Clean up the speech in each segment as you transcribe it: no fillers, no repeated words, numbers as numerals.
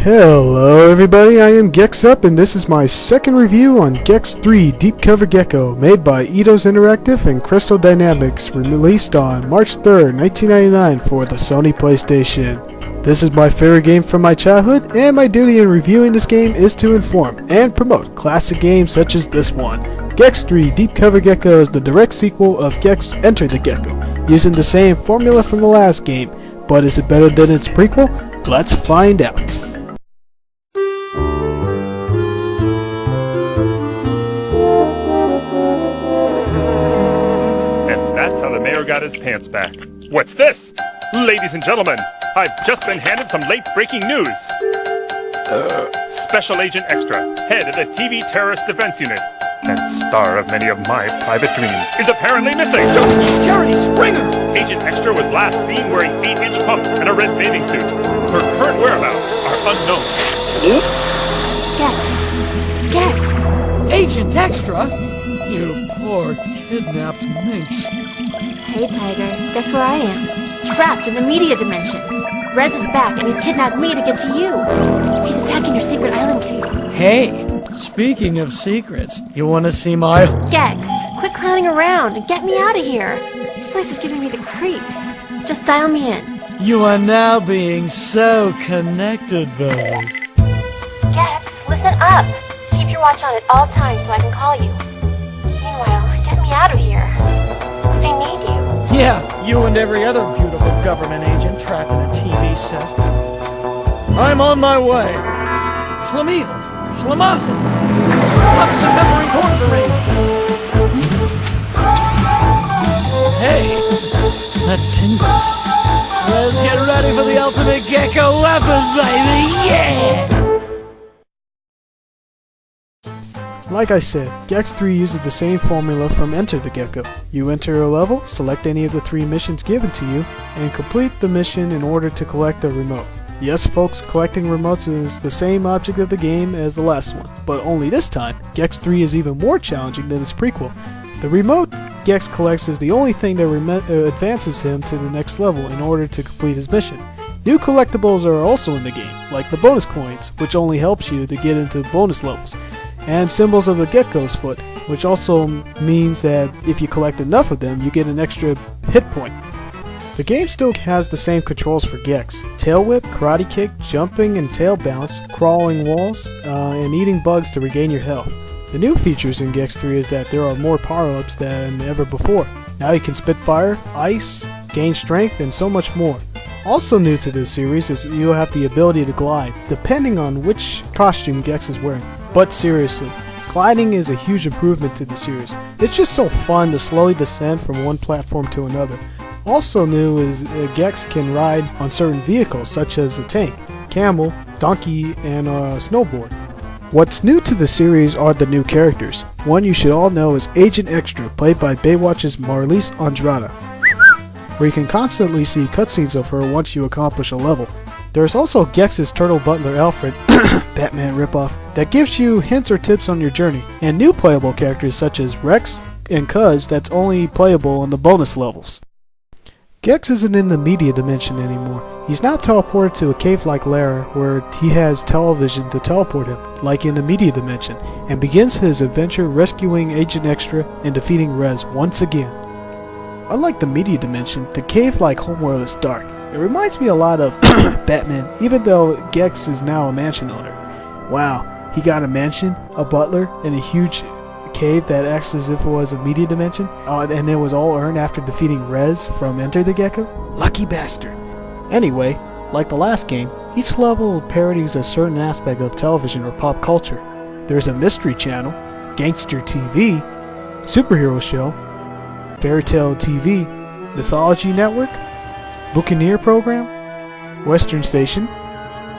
Hello everybody, I am Gexup and this is my second review on Gex 3 Deep Cover Gecko, made by Eidos Interactive and Crystal Dynamics, released on March 3rd, 1999 for the Sony PlayStation. This is my favorite game from my childhood, and my duty in reviewing this game is to inform and promote classic games such as this one. Gex 3 Deep Cover Gecko is the direct sequel of Gex Enter the Gecko, using the same formula from the last game, but is it better than its prequel? Let's find out. That's how the mayor got his pants back. What's this? Ladies and gentlemen, I've just been handed some late-breaking news. Special Agent Extra, head of the TV Terrorist Defense Unit, and star of many of my private dreams, is apparently missing. Jerry Springer! Agent Extra was last seen wearing 8-inch pumps and a red bathing suit. Her current whereabouts are unknown. Gex! Agent Extra? You poor kidnapped minx. Hey, Tiger. Guess where I am? Trapped in the media dimension. Rez is back, and he's kidnapped me to get to you. He's attacking your secret island cave. Hey, speaking of secrets, you want to see my... Gex, quit clowning around and get me out of here. This place is giving me the creeps. Just dial me in. You are now being so connected, though. Gex, listen up. Keep your watch on at all times so I can call you. Meanwhile, get me out of here. I need you. Yeah, you and every other beautiful government agent trapped in a TV set. I'm on my way. Shlemiel, Shlemazel, what's the memory incorporated? Hey, that tingles. Let's get ready for the ultimate gecko weapon, baby, yeah! Like I said, Gex 3 uses the same formula from Enter the Gecko. You enter a level, select any of the 3 missions given to you, and complete the mission in order to collect a remote. Yes folks, collecting remotes is the same object of the game as the last one, but only this time, Gex 3 is even more challenging than its prequel. The remote Gex collects is the only thing that advances him to the next level in order to complete his mission. New collectibles are also in the game, like the bonus coins, which only helps you to get into bonus levels, and symbols of the gecko's foot, which also means that if you collect enough of them, you get an extra hit point. The game still has the same controls for Gex: tail whip, karate kick, jumping and tail bounce, crawling walls, and eating bugs to regain your health. The new features in Gex 3 is that there are more power-ups than ever before. Now you can spit fire, ice, gain strength, and so much more. Also new to this series is you'll have the ability to glide, depending on which costume Gex is wearing. But seriously, gliding is a huge improvement to the series. It's just so fun to slowly descend from one platform to another. Also new is Gex can ride on certain vehicles such as a tank, camel, donkey, and a snowboard. What's new to the series are the new characters. One you should all know is Agent Extra, played by Baywatch's Marlise Andrada, where you can constantly see cutscenes of her once you accomplish a level. There's also Gex's turtle butler Alfred, Batman ripoff, that gives you hints or tips on your journey, and new playable characters such as Rex and Cuz that's only playable on the bonus levels. Gex isn't in the media dimension anymore. He's now teleported to a cave-like lair where he has television to teleport him, like in the media dimension, and begins his adventure rescuing Agent Extra and defeating Rez once again. Unlike the media dimension, the cave-like homeworld is dark. It reminds me a lot of Batman, even though Gex is now a mansion owner. Wow, he got a mansion, a butler, and a huge cave that acts as if it was a media dimension, and it was all earned after defeating Rez from Enter the Gecko? Lucky bastard. Anyway, like the last game, each level parodies a certain aspect of television or pop culture. There's a mystery channel, gangster TV, superhero show, fairy tale TV, mythology network, Buccaneer program, Western Station,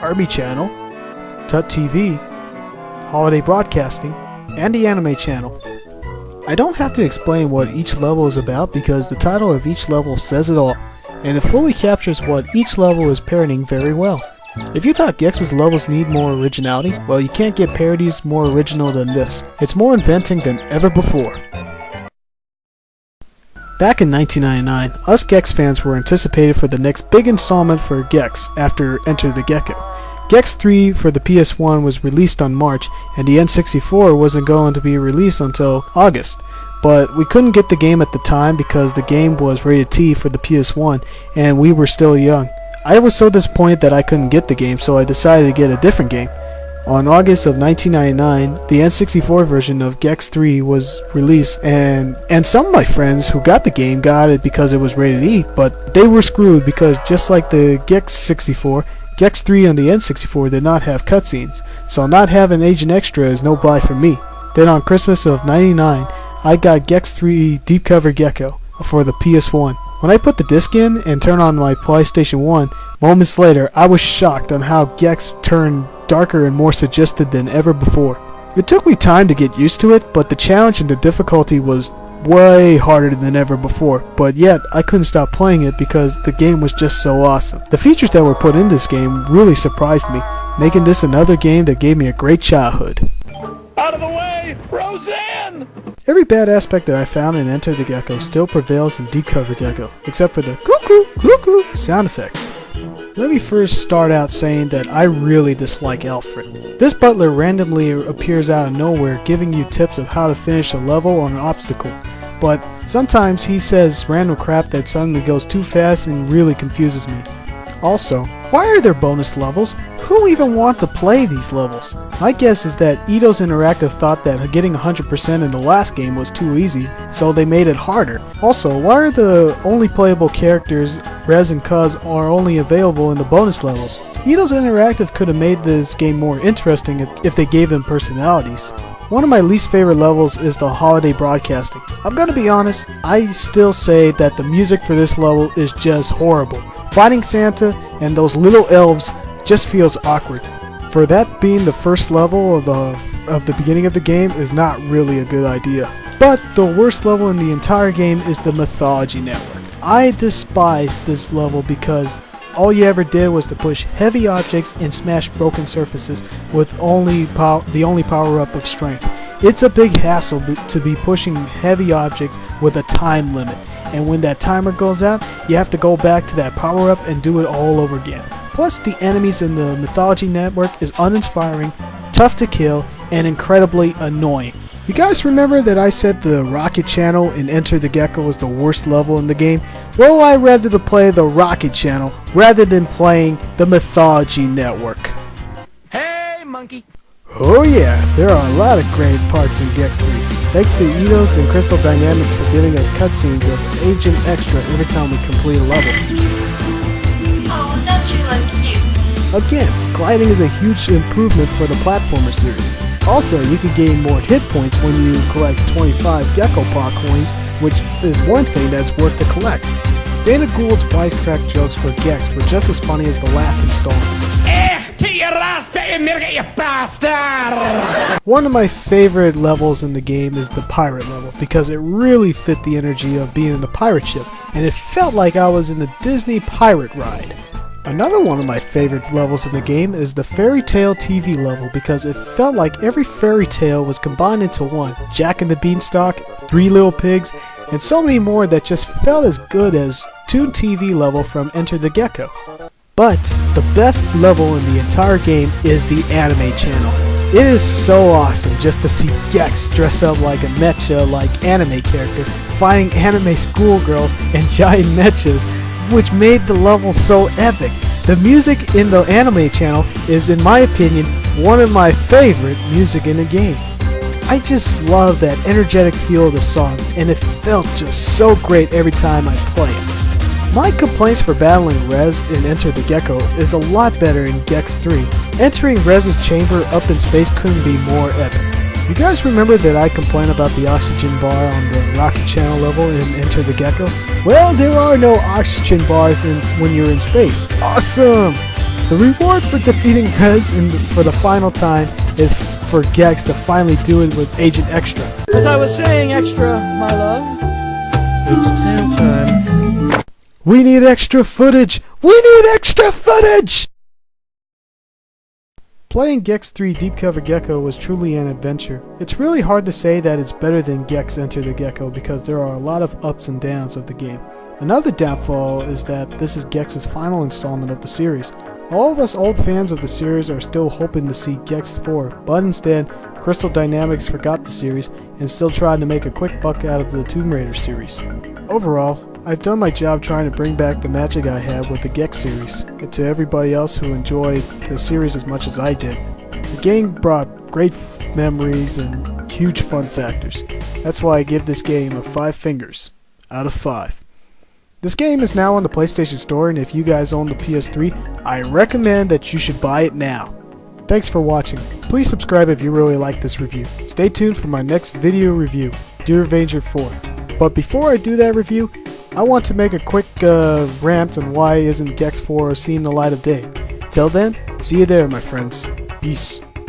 Army Channel, Tut TV, Holiday Broadcasting, and the Anime Channel. I don't have to explain what each level is about because the title of each level says it all, and it fully captures what each level is parodying very well. If you thought Gex's levels need more originality, well, you can't get parodies more original than this. It's more inventing than ever before. Back in 1999, us Gex fans were anticipated for the next big installment for Gex after Enter the Gecko. Gex 3 for the PS1 was released on March, and the N64 wasn't going to be released until August. But we couldn't get the game at the time because the game was rated T for the PS1, and we were still young. I was so disappointed that I couldn't get the game, so I decided to get a different game. On August of 1999, the N64 version of Gex 3 was released, and some of my friends who got the game got it because it was rated E, but they were screwed because just like the Gex 64, Gex 3 on the N64 did not have cutscenes, so not having Agent Extra is no buy for me. Then on Christmas of 99, I got Gex 3 Deep Cover Gecko for the PS1. When I put the disc in and turned on my PlayStation 1, moments later I was shocked on how Gex turned darker and more suggested than ever before. It took me time to get used to it, but the challenge and the difficulty was way harder than ever before, but yet I couldn't stop playing it because the game was just so awesome. The features that were put in this game really surprised me, making this another game that gave me a great childhood. Out of the way! Roseanne! Every bad aspect that I found in Enter the Gecko still prevails in Deep Cover Gecko, except for the cuckoo, cuckoo sound effects. Let me first start out saying that I really dislike Alfred. This butler randomly appears out of nowhere giving you tips of how to finish a level or an obstacle, but sometimes he says random crap that suddenly goes too fast and really confuses me. Also, why are there bonus levels? Who even wants to play these levels? My guess is that Eidos Interactive thought that getting 100% in the last game was too easy, so they made it harder. Also, why are the only playable characters, Rez and Cuz, are only available in the bonus levels? Eidos Interactive could have made this game more interesting if they gave them personalities. One of my least favorite levels is the holiday broadcasting. I'm gonna be honest, I still say that the music for this level is just horrible. Fighting Santa and those little elves just feels awkward. For that being the first level of the beginning of the game is not really a good idea. But the worst level in the entire game is the Mythology Network. I despise this level because all you ever did was to push heavy objects and smash broken surfaces with the only power-up of strength. It's a big hassle to be pushing heavy objects with a time limit, and when that timer goes out, you have to go back to that power-up and do it all over again. Plus, the enemies in the Mythology Network is uninspiring, tough to kill, and incredibly annoying. You guys remember that I said the Rocket Channel in Enter the Gecko was the worst level in the game? Well, I'd rather to play the Rocket Channel rather than playing the Mythology Network. Hey, monkey! Oh yeah, there are a lot of great parts in Gex 3. Thanks to Eidos and Crystal Dynamics for giving us cutscenes of Agent Extra every time we complete a level. Oh, don't you look cute? Again, gliding is a huge improvement for the platformer series. Also, you can gain more hit points when you collect 25 Gecko Paw coins, which is one thing that's worth to collect. Dana Gould's wisecrack jokes for Gex were just as funny as the last installment. One of my favorite levels in the game is the pirate level because it really fit the energy of being in a pirate ship, and it felt like I was in a Disney pirate ride. Another one of my favorite levels in the game is the Fairy Tale TV level because it felt like every fairy tale was combined into one. Jack and the Beanstalk, Three Little Pigs, and so many more that just felt as good as Toon TV level from Enter the Gecko. But the best level in the entire game is the anime channel. It is so awesome just to see Gex dress up like a mecha-like anime character, fighting anime schoolgirls and giant mechas, which made the level so epic. The music in the anime channel is, in my opinion, one of my favorite music in the game. I just love that energetic feel of the song, and it felt just so great every time I play it. My complaints for battling Rez in Enter the Gecko is a lot better in Gex 3. Entering Rez's chamber up in space couldn't be more epic. You guys remember that I complained about the oxygen bar on the Rocket Channel level in Enter the Gecko? Well, there are no oxygen bars when you're in space. Awesome! The reward for defeating Rez for the final time is for Gex to finally do it with Agent Extra. As I was saying, Extra, my love, it's tail time. We need extra footage! We need extra footage! Playing Gex 3 Deep Cover Gecko was truly an adventure. It's really hard to say that it's better than Gex Enter the Gecko because there are a lot of ups and downs of the game. Another downfall is that this is Gex's final installment of the series. All of us old fans of the series are still hoping to see Gex 4, but instead, Crystal Dynamics forgot the series and still tried to make a quick buck out of the Tomb Raider series. Overall, I've done my job trying to bring back the magic I had with the Gex series, and to everybody else who enjoyed the series as much as I did. The game brought great memories and huge fun factors. That's why I give this game a 5 fingers out of 5. This game is now on the PlayStation Store, and if you guys own the PS3, I recommend that you should buy it now. Thanks for watching. Please subscribe if you really like this review. Stay tuned for my next video review, Dear Avenger 4. But before I do that review, I want to make a quick rant on why isn't Gex 4 seeing the light of day. Till then, see you there, my friends. Peace.